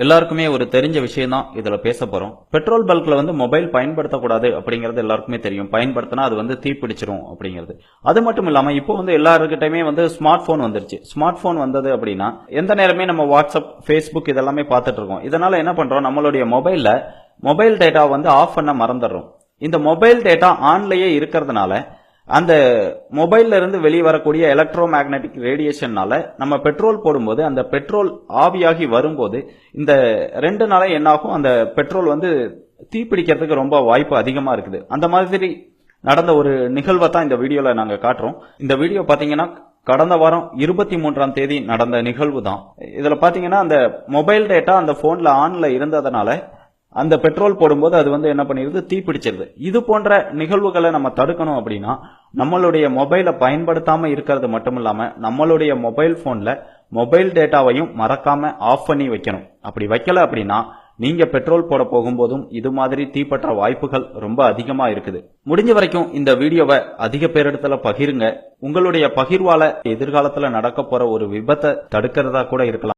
எல்லாருக்குமே ஒரு தெரிஞ்ச விஷயம் தான் இதுல பேச போறோம். பெட்ரோல் பல்க்ல மொபைல் பயன்படுத்தக்கூடாது அப்படிங்கிறது எல்லாருக்குமே தெரியும். பயன்படுத்தினா அது தீப்பிடிச்சிரும் அப்படிங்கிறது. அது மட்டும் இல்லாம இப்போ எல்லாருக்கிட்டயுமே ஸ்மார்ட் போன் வந்துருச்சு. ஸ்மார்ட் போன் வந்தது அப்படின்னா எந்த நேரமே நம்ம வாட்ஸ்அப், ஃபேஸ்புக் இதெல்லாமே பார்த்துட்டு இருக்கோம். இதனால என்ன பண்றோம், நம்மளுடைய மொபைல் டேட்டா ஆஃப் பண்ண மறந்துடுறோம். இந்த மொபைல் டேட்டா ஆன்லயே இருக்கிறதுனால அந்த மொபைல்ல இருந்து வெளியே வரக்கூடிய எலக்ட்ரோ மேக்னெட்டிக் ரேடியேஷன்னால நம்ம பெட்ரோல் போடும்போது அந்த பெட்ரோல் ஆவியாகி வரும்போது இந்த 2 நாள என்ன ஆகும், அந்த பெட்ரோல் தீப்பிடிக்கிறதுக்கு ரொம்ப வாய்ப்பு அதிகமா இருக்குது. அந்த மாதிரி நடந்த ஒரு நிகழ்வை தான் இந்த வீடியோல நாங்க காட்டுறோம். இந்த வீடியோ பாத்தீங்கன்னா கடந்த வாரம் 23ஆம் தேதி நடந்த நிகழ்வு தான். இதுல பாத்தீங்கன்னா அந்த மொபைல் டேட்டா அந்த போன்ல ஆன்ல இருந்ததுனால அந்த பெட்ரோல் போடும்போது அது என்ன பண்ணிருது, தீப்பிடிச்சிருது. இது போன்ற நிகழ்வுகளை நம்ம தடுக்கணும் அப்படின்னா நம்மளுடைய மொபைலை பயன்படுத்தாம இருக்கிறது மட்டும் இல்லாம நம்மளுடைய மொபைல் போன்ல மொபைல் டேட்டாவையும் மறக்காம ஆஃப் பண்ணி வைக்கணும். அப்படி வைக்கல அப்படின்னா நீங்க பெட்ரோல் போட போகும்போதும் இது மாதிரி தீப்பற்ற வாய்ப்புகள் ரொம்ப அதிகமா இருக்குது. முடிஞ்ச வரைக்கும் இந்த வீடியோவை அதிக பேரிடத்துல பகிருங்க. உங்களுடைய பகிர்வால எதிர்காலத்துல நடக்க போற ஒரு விபத்தை தடுக்கிறதா கூட இருக்கலாம்.